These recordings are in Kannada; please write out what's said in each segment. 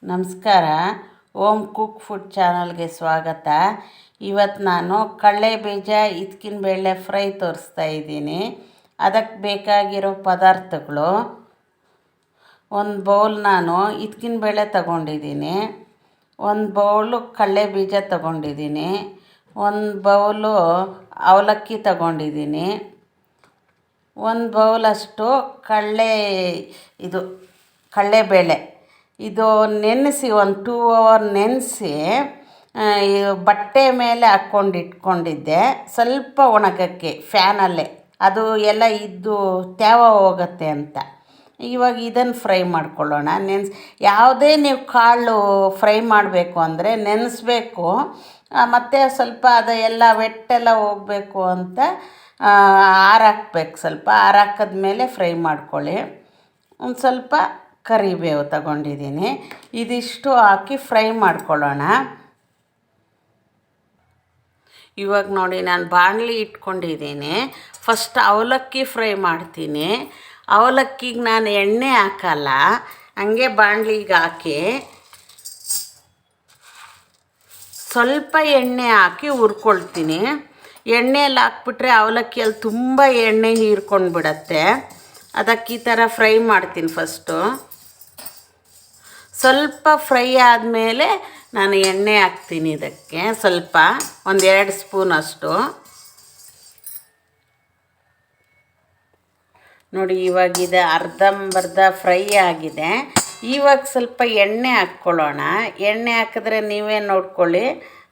ನಮಸ್ಕಾರ. ಹೋಮ್ ಕುಕ್ ಫುಡ್ ಚಾನಲ್ಗೆ ಸ್ವಾಗತ. ಇವತ್ತು ನಾನು ಕಡಲೆ ಬೀಜ ಹಿಚ್ಕಿನ ಬೇಳೆ ಫ್ರೈ ತೋರಿಸ್ತಾ ಇದ್ದೀನಿ. ಅದಕ್ಕೆ ಬೇಕಾಗಿರೋ ಪದಾರ್ಥಗಳು: ಒಂದು ಬೌಲ್ ನಾನು ಹಿಚ್ಕಿನ ಬೇಳೆ ತಗೊಂಡಿದ್ದೀನಿ, ಒಂದು ಬೌಲು ಕಡಲೆ ಬೀಜ ತಗೊಂಡಿದ್ದೀನಿ, ಒಂದು ಬೌಲು ಅವಲಕ್ಕಿ ತಗೊಂಡಿದ್ದೀನಿ, ಒಂದು ಬೌಲಷ್ಟು ಕಡಲೆಬೇಳೆ ಇದು ನೆನೆಸಿ ಒಂದು 2 hour ನೆನೆಸಿ ಬಟ್ಟೆ ಮೇಲೆ ಹಾಕ್ಕೊಂಡು ಇಟ್ಕೊಂಡಿದ್ದೆ. ಸ್ವಲ್ಪ ಒಣಗಕ್ಕೆ ಫ್ಯಾನಲ್ಲೇ, ಅದು ಎಲ್ಲ ಇದ್ದು ತ್ಯಾವ ಹೋಗುತ್ತೆ ಅಂತ. ಇವಾಗ ಇದನ್ನು ಫ್ರೈ ಮಾಡ್ಕೊಳ್ಳೋಣ. ಯಾವುದೇ ನೀವು ಕಾಳು ಫ್ರೈ ಮಾಡಬೇಕು ಅಂದರೆ ನೆನೆಸ್ಬೇಕು, ಮತ್ತು ಸ್ವಲ್ಪ ಅದು ಎಲ್ಲ ವೆಟ್ಟೆಲ್ಲ ಹೋಗಬೇಕು ಅಂತ ಆರಾಕ್ಬೇಕು. ಸ್ವಲ್ಪ ಆರಾಕಿದ್ಮೇಲೆ ಫ್ರೈ ಮಾಡ್ಕೊಳ್ಳಿ. ಒಂದು ಸ್ವಲ್ಪ ಕರಿಬೇವು ತಗೊಂಡಿದ್ದೀನಿ. ಇದಿಷ್ಟು ಹಾಕಿ ಫ್ರೈ ಮಾಡ್ಕೊಳ್ಳೋಣ. ಇವಾಗ ನೋಡಿ, ನಾನು ಬಾಣಲಿ ಇಟ್ಕೊಂಡಿದ್ದೀನಿ. ಫಸ್ಟ್ ಅವಲಕ್ಕಿ ಫ್ರೈ ಮಾಡ್ತೀನಿ. ಅವಲಕ್ಕಿಗೆ ನಾನು ಎಣ್ಣೆ ಹಾಕಲ್ಲ, ಹಂಗೆ ಬಾಣಲಿಗೆ ಹಾಕಿ ಸ್ವಲ್ಪ ಎಣ್ಣೆ ಹಾಕಿ ಹುರ್ಕೊಳ್ತೀನಿ. ಎಣ್ಣೆಯಲ್ಲಿ ಹಾಕ್ಬಿಟ್ರೆ ಅವಲಕ್ಕಿಯಲ್ಲಿ ತುಂಬ ಎಣ್ಣೆ ಹೀರ್ಕೊಂಡು ಬಿಡತ್ತೆ. ಅದಕ್ಕೆ ಈ ಥರ ಫ್ರೈ ಮಾಡ್ತೀನಿ. ಫಸ್ಟು ಸ್ವಲ್ಪ ಫ್ರೈ ಆದಮೇಲೆ ನಾನು ಎಣ್ಣೆ ಹಾಕ್ತೀನಿ. ಇದಕ್ಕೆ ಸ್ವಲ್ಪ ಒಂದು 2 ಸ್ಪೂನ್ ಅಷ್ಟು. ನೋಡಿ, ಇವಾಗಿದೆ ಅರ್ಧಂಬರ್ಧ ಫ್ರೈ ಆಗಿದೆ. ಇವಾಗ ಸ್ವಲ್ಪ ಎಣ್ಣೆ ಹಾಕ್ಕೊಳ್ಳೋಣ. ಎಣ್ಣೆ ಹಾಕಿದ್ರೆ ನೀವೇ ನೋಡ್ಕೊಳ್ಳಿ,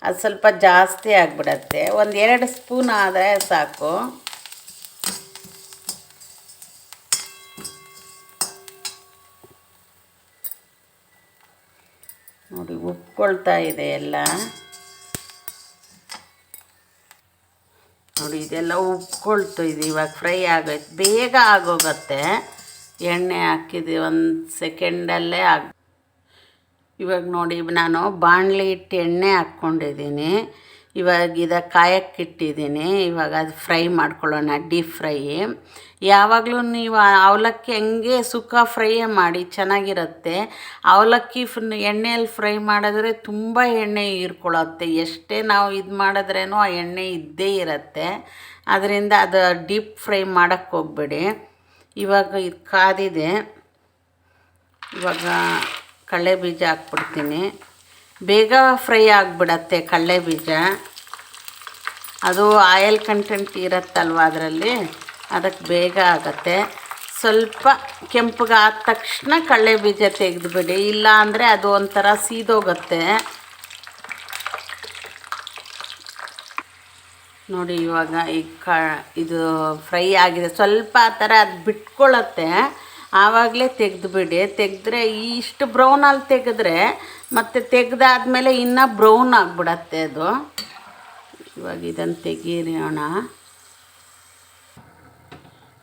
ಅದು ಸ್ವಲ್ಪ ಜಾಸ್ತಿ ಆಗಿಬಿಡತ್ತೆ. ಒಂದು 2 ಸ್ಪೂನ್ ಆದರೆ ಸಾಕು. ನೋಡಿ, ಉಪ್ಕೊಳ್ತಾ ಇದೆ ಎಲ್ಲ. ನೋಡಿ, ಇದೆಲ್ಲ ಉಪ್ಕೊಳ್ತು ಇದೆ. ಇವಾಗ ಫ್ರೈ ಆಗೋಯ್ತು, ಬೇಗ ಆಗೋಗುತ್ತೆ. ಎಣ್ಣೆ ಹಾಕಿದ್ವಿ 1 ಸೆಕೆಂಡಲ್ಲೇ ಇವಾಗ ನೋಡಿ, ನಾನು ಬಾಣಲಿ ಇಟ್ಟು ಎಣ್ಣೆ ಹಾಕ್ಕೊಂಡಿದ್ದೀನಿ. ಇವಾಗ ಇದಕ್ಕೆ ಕಾಯಕ್ಕಿಟ್ಟಿದ್ದೀನಿ. ಇವಾಗ ಅದು ಫ್ರೈ ಮಾಡ್ಕೊಳ್ಳೋಣ, ಡೀಪ್ ಫ್ರೈ. ಯಾವಾಗಲೂ ನೀವು ಅವಲಕ್ಕಿ ಹಂಗೆ ಸುಕ್ಕ ಫ್ರೈಯೇ ಮಾಡಿ, ಚೆನ್ನಾಗಿರುತ್ತೆ. ಅವಲಕ್ಕಿ ಎಣ್ಣೆಯಲ್ಲಿ ಫ್ರೈ ಮಾಡಿದ್ರೆ ತುಂಬ ಎಣ್ಣೆ ಹೀರ್ಕೊಳ್ಳುತ್ತೆ. ಎಷ್ಟೇ ನಾವು ಇದು ಮಾಡಿದ್ರೇನೋ ಆ ಎಣ್ಣೆ ಇದ್ದೇ ಇರುತ್ತೆ. ಅದರಿಂದ ಅದು ಡೀಪ್ ಫ್ರೈ ಮಾಡೋಕ್ಕೆ ಹೋಗ್ಬೇಡಿ. ಇವಾಗ ಇದು ಕಾದಿದೆ. ಇವಾಗ ಕಡಲೆ ಬೀಜ ಹಾಕ್ಬಿಡ್ತೀನಿ. ಬೇಗ ಫ್ರೈ ಆಗಿಬಿಡತ್ತೆ ಕಡಲೆ ಬೀಜ. ಅದು ಆಯಿಲ್ ಕಂಟೆಂಟ್ ಇರುತ್ತಲ್ವ ಅದರಲ್ಲಿ, ಅದಕ್ಕೆ ಬೇಗ ಆಗುತ್ತೆ. ಸ್ವಲ್ಪ ಕೆಂಪಗಾದ ತಕ್ಷಣ ಕಡಲೆ ಬೀಜ ತೆಗೆದುಬಿಡಿ, ಇಲ್ಲ ಅಂದರೆ ಅದು ಒಂಥರ ಸೀದೋಗುತ್ತೆ. ನೋಡಿ, ಇವಾಗ ಇದು ಫ್ರೈ ಆಗಿದೆ. ಸ್ವಲ್ಪ ಆ ಥರ ಅದು ಬಿಟ್ಕೊಳ್ಳುತ್ತೆ, ಆವಾಗಲೇ ತೆಗೆದುಬಿಡಿ. ತೆಗೆದ್ರೆ ಇಷ್ಟು ಬ್ರೌನಲ್ಲಿ ತೆಗೆದ್ರೆ ಮತ್ತು ತೆಗೆದಾದ್ಮೇಲೆ ಇನ್ನೂ ಬ್ರೌನ್ ಆಗಿಬಿಡತ್ತೆ ಅದು. ಇವಾಗ ಇದನ್ನು ತೆಗೀರೋಣ.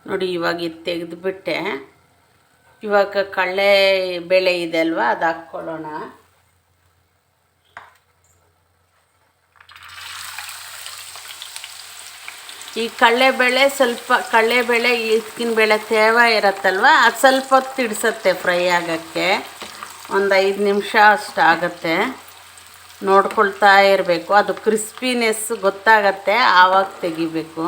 ನೋಡಿ, ಇವಾಗ ಇದು ತೆಗೆದುಬಿಟ್ಟೆ. ಇವಾಗ ಕಡಲೆಬೇಳೆ ಇದೆ ಅಲ್ವಾ, ಅದು ಹಾಕ್ಕೊಳ್ಳೋಣ. ಈ ಕಡಲೆಬೇಳೆ ಹಿಚ್ಕಿನ ಬೇಳೆ ತೇವ ಇರುತ್ತಲ್ವ, ಅದು ಸ್ವಲ್ಪ ಹೊತ್ತು ಹಿಡಿಸತ್ತೆ ಫ್ರೈ ಆಗೋಕ್ಕೆ. ಒಂದು 5 ನಿಮಿಷ ಅಷ್ಟು ಆಗುತ್ತೆ. ನೋಡ್ಕೊಳ್ತಾ ಇರಬೇಕು, ಅದು ಕ್ರಿಸ್ಪಿನೆಸ್ ಗೊತ್ತಾಗತ್ತೆ, ಆವಾಗ ತೆಗಿಬೇಕು.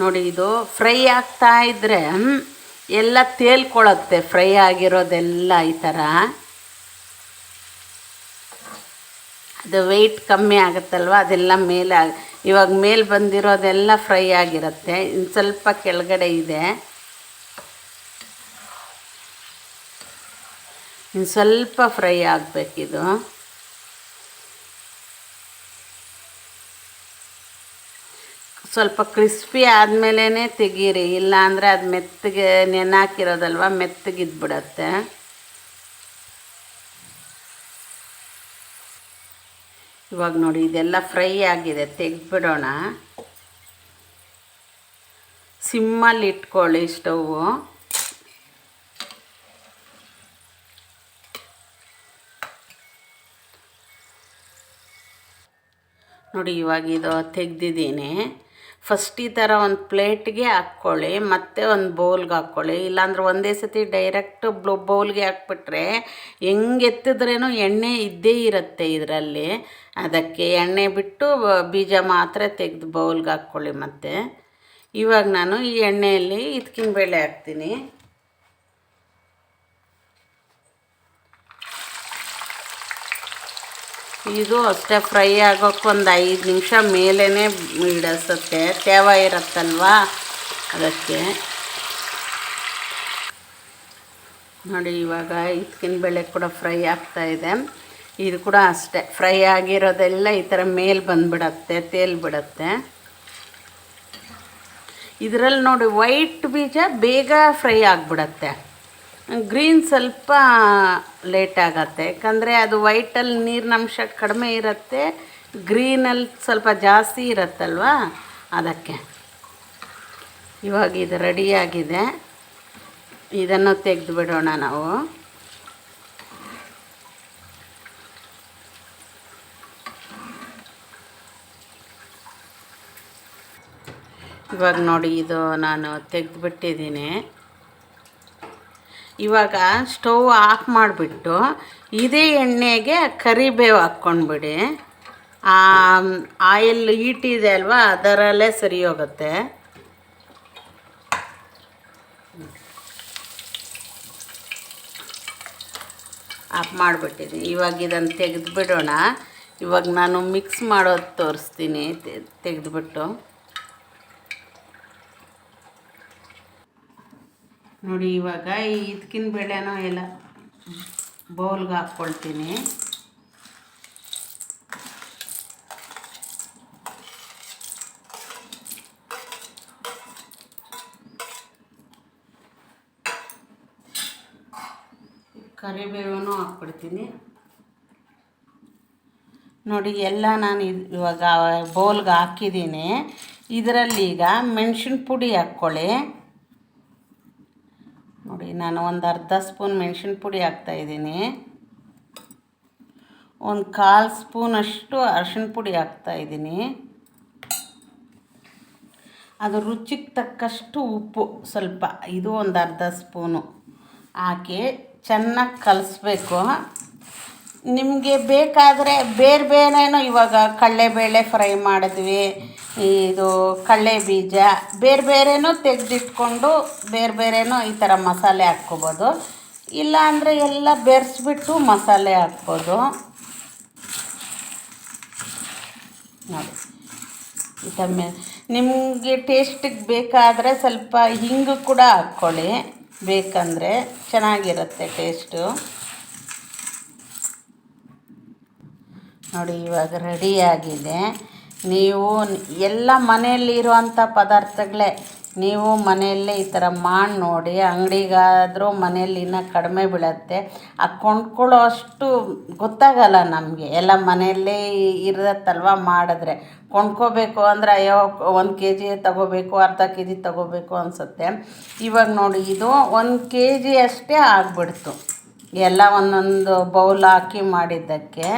ನೋಡಿ, ಇದು ಫ್ರೈ ಆಗ್ತಾ ಇದ್ದರೆ ಎಲ್ಲ ತೇಲ್ಕೊಳ್ಳುತ್ತೆ. ಫ್ರೈ ಆಗಿರೋದೆಲ್ಲ ಈ ಥರ ಅದು ವೆಯ್ಟ್ ಕಮ್ಮಿ ಆಗುತ್ತಲ್ವ, ಅದೆಲ್ಲ ಇವಾಗ ಮೇಲೆ ಬಂದಿರೋದೆಲ್ಲ ಫ್ರೈ ಆಗಿರುತ್ತೆ. ಇನ್ನು ಸ್ವಲ್ಪ ಕೆಳಗಡೆ ಇದೆ, ಇನ್ನು ಸ್ವಲ್ಪ ಫ್ರೈ ಆಗಬೇಕಿದು. ಸ್ವಲ್ಪ ಕ್ರಿಸ್ಪಿ ಆದಮೇಲೆ ತೆಗೀರಿ, ಇಲ್ಲ ಅಂದರೆ ಅದು ಮೆತ್ತಗೆ ನೆನಾಕಿರೋದಲ್ವ, ಮೆತ್ತಗಿದ್ಬಿಡತ್ತೆ. ಇವಾಗ ನೋಡಿ, ಇದೆಲ್ಲ ಫ್ರೈ ಆಗಿದೆ, ತೆಗೆದ್ಬಿಡೋಣ. ಸಿಮ್ಮಲ್ಲಿ ಇಟ್ಕೊಳ್ಳಿ ಸ್ಟೌವು. ನೋಡಿ, ಇವಾಗ ಇದು ತೆಗೆದಿದ್ದೀನಿ. ಫಸ್ಟ್ ಈ ಥರ ಒಂದು ಪ್ಲೇಟ್ಗೆ ಹಾಕ್ಕೊಳ್ಳಿ, ಮತ್ತು ಒಂದು ಬೌಲ್ಗೆ ಹಾಕ್ಕೊಳ್ಳಿ. ಇಲ್ಲಾಂದ್ರೆ ಒಂದೇ ಸತಿ ಡೈರೆಕ್ಟ್ ಬೌಲ್ಗೆ ಹಾಕ್ಬಿಟ್ರೆ ಹೆಂಗೆ ಎತ್ತಿದ್ರೇನೋ ಎಣ್ಣೆ ಇದ್ದೇ ಇರುತ್ತೆ ಇದರಲ್ಲಿ. ಅದಕ್ಕೆ ಎಣ್ಣೆ ಬಿಟ್ಟು ಬೀಜ ಮಾತ್ರ ತೆಗೆದು ಬೌಲ್ಗೆ ಹಾಕ್ಕೊಳ್ಳಿ. ಮತ್ತು ಇವಾಗ ನಾನು ಈ ಎಣ್ಣೆಯಲ್ಲಿ ಇದಕ್ಕಿನ ಬೇಳೆ ಹಾಕ್ತೀನಿ. ಇದು ಅಷ್ಟೇ ಫ್ರೈ ಆಗೋಕ್ಕೆ ಒಂದು 5 ನಿಮಿಷ ಮೇಲೇ ಇಡಿಸುತ್ತೆ, ತೇವ ಇರುತ್ತಲ್ವ ಅದಕ್ಕೆ. ನೋಡಿ ಇವಾಗ ಇದಕ್ಕಿನ ಬೇಳೆ ಕೂಡ ಫ್ರೈ ಆಗ್ತಾಯಿದೆ. ಇದು ಕೂಡ ಅಷ್ಟೇ ಫ್ರೈ ಆಗಿರೋದೆಲ್ಲ ಈ ಥರ ಮೇಲೆ ಬಂದುಬಿಡತ್ತೆ, ತೇಲ್ಬಿಡತ್ತೆ. ಇದರಲ್ಲಿ ನೋಡಿ ವೈಟ್ ಬೀಜ ಬೇಗ ಫ್ರೈ ಆಗಿಬಿಡತ್ತೆ, ಗ್ರೀನ್ ಸ್ವಲ್ಪ ಲೇಟ್ ಆಗತ್ತೆ. ಯಾಕಂದರೆ ಅದು ವೈಟಲ್ಲಿ ನೀರಿನಂಶ ಕಡಿಮೆ ಇರುತ್ತೆ, ಗ್ರೀನಲ್ಲಿ ಸ್ವಲ್ಪ ಜಾಸ್ತಿ ಇರುತ್ತಲ್ವ ಅದಕ್ಕೆ. ಇವಾಗ ಇದು ರೆಡಿಯಾಗಿದೆ, ಇದನ್ನು ತೆಗೆದು ಬಿಡೋಣ ನಾವು. ಇವಾಗ ನೋಡಿ ಇದು ನಾನು ತೆಗೆದುಬಿಟ್ಟಿದ್ದೀನಿ. ಇವಾಗ ಸ್ಟವ್ ಆಫ್ ಮಾಡಿಬಿಟ್ಟು ಇದೇ ಎಣ್ಣೆಗೆ ಕರಿಬೇವು ಹಾಕ್ಕೊಂಡ್ಬಿಡಿ. ಆಯಿಲ್ ಹೀಟ್ ಇದೆ ಅಲ್ವಾ, ಅದರಲ್ಲೇ ಸರಿ ಹೋಗುತ್ತೆ. ಆಫ್ ಮಾಡಿಬಿಟ್ಟಿದ್ದೀನಿ. ಇವಾಗ ಇದನ್ನು ತೆಗೆದುಬಿಡೋಣ. ಇವಾಗ ನಾನು ಮಿಕ್ಸ್ ಮಾಡೋದು ತೋರಿಸ್ತೀನಿ. ತೆಗೆದುಬಿಟ್ಟು ನೋಡಿ, ಇವಾಗ ಇದಕ್ಕಿನ ಬೇಳೆನೋ ಎಲ್ಲ ಬೌಲ್ಗೆ ಹಾಕ್ಕೊಳ್ತೀನಿ. ಕರಿಬೇವನ್ನು ಹಾಕ್ಬಿಡ್ತೀನಿ. ನೋಡಿ ಎಲ್ಲ ನಾನು ಇವಾಗ ಬೌಲ್ಗೆ ಹಾಕಿದ್ದೀನಿ. ಇದರಲ್ಲಿ ಈಗ ಮೆಣಸಿನ ಪುಡಿ ಹಾಕ್ಕೊಳ್ಳಿ. ನೋಡಿ ನಾನು ಒಂದು ಅರ್ಧ ಸ್ಪೂನ್ ಮೆಣಸಿನ ಪುಡಿ ಹಾಕ್ತಾಯಿದ್ದೀನಿ. ಒಂದು 1/4 ಸ್ಪೂನಷ್ಟು ಅರಿಶಿಣ ಪುಡಿ ಹಾಕ್ತಾಯಿದ್ದೀನಿ. ಅದು ರುಚಿಗೆ ತಕ್ಕಷ್ಟು ಉಪ್ಪು ಸ್ವಲ್ಪ, ಇದು ಒಂದು ಅರ್ಧ ಸ್ಪೂನು ಹಾಕಿ ಚೆನ್ನಾಗಿ ಕಲಿಸ್ಬೇಕು. ನಿಮಗೆ ಬೇಕಾದರೆ ಬೇರೆ ಬೇರೆನೋ, ಇವಾಗ ಕಡಲೆಬೇಳೆ ಫ್ರೈ ಮಾಡಿದ್ವಿ, ಇದು ಕಡಲೆ ಬೀಜ ಬೇರೆ ಬೇರೆನೂ ತೆಗೆದಿಟ್ಕೊಂಡು ಬೇರೆ ಬೇರೆನೋ ಈ ಥರ ಮಸಾಲೆ ಹಾಕ್ಕೊಬೋದು. ಇಲ್ಲಾಂದರೆ ಎಲ್ಲ ಬೆರೆಸ್ಬಿಟ್ಟು ಮಸಾಲೆ ಹಾಕ್ಬೋದು. ನೋಡಿ ಇದನ್ನು ನಿಮಗೆ ಟೇಸ್ಟಿಗೆ ಬೇಕಾದರೆ ಸ್ವಲ್ಪ ಹಿಂಗು ಕೂಡ ಹಾಕ್ಕೊಳ್ಳಿ, ಬೇಕಂದರೆ ಚೆನ್ನಾಗಿರುತ್ತೆ ಟೇಸ್ಟು. ನೋಡಿ ಇವಾಗ ರೆಡಿಯಾಗಿದೆ. ನೀವು ಎಲ್ಲ ಮನೆಯಲ್ಲಿರುವಂಥ ಪದಾರ್ಥಗಳೇ ನೀವು ಮನೆಯಲ್ಲೇ ಈ ಥರ ಮಾಡಿ ನೋಡಿ. ಅಂಗಡಿಗಾದರೂ ಮನೆಯಲ್ಲಿ ಇನ್ನೂ ಕಡಿಮೆ ಬೀಳುತ್ತೆ, ಕೊಂಡ್ಕೊಳ್ಳೋ ಅಷ್ಟು ಗೊತ್ತಾಗಲ್ಲ ನಮಗೆ. ಎಲ್ಲ ಮನೆಯಲ್ಲೇ ಇರುತ್ತಲ್ವ ಮಾಡಿದ್ರೆ. ಕೊಂಡ್ಕೋಬೇಕು ಅಂದರೆ ಅಯ್ಯೋ 1 kg ತೊಗೋಬೇಕು, ಅರ್ಧ kg ತೊಗೋಬೇಕು ಅನಿಸುತ್ತೆ. ಇವಾಗ ನೋಡಿ ಇದು 1 kg ಅಷ್ಟೇ ಆಗಿಬಿಡ್ತು, ಎಲ್ಲ ಒಂದೊಂದು ಬೌಲ್ ಹಾಕಿ ಮಾಡಿದ್ದಕ್ಕೆ.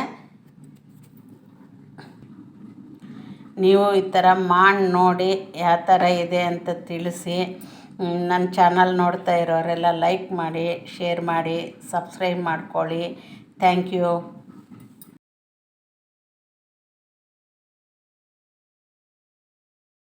ನೀವು ಈ ಥರ ಮಾಡಿ ನೋಡಿ, ಯಾವ ಥರ ಇದೆ ಅಂತ ತಿಳಿಸಿ. ನನ್ನ ಚಾನಲ್ ನೋಡ್ತಾ ಇರೋರೆಲ್ಲ ಲೈಕ್ ಮಾಡಿ, ಶೇರ್ ಮಾಡಿ, ಸಬ್ಸ್ಕ್ರೈಬ್ ಮಾಡ್ಕೊಳ್ಳಿ. Thank you.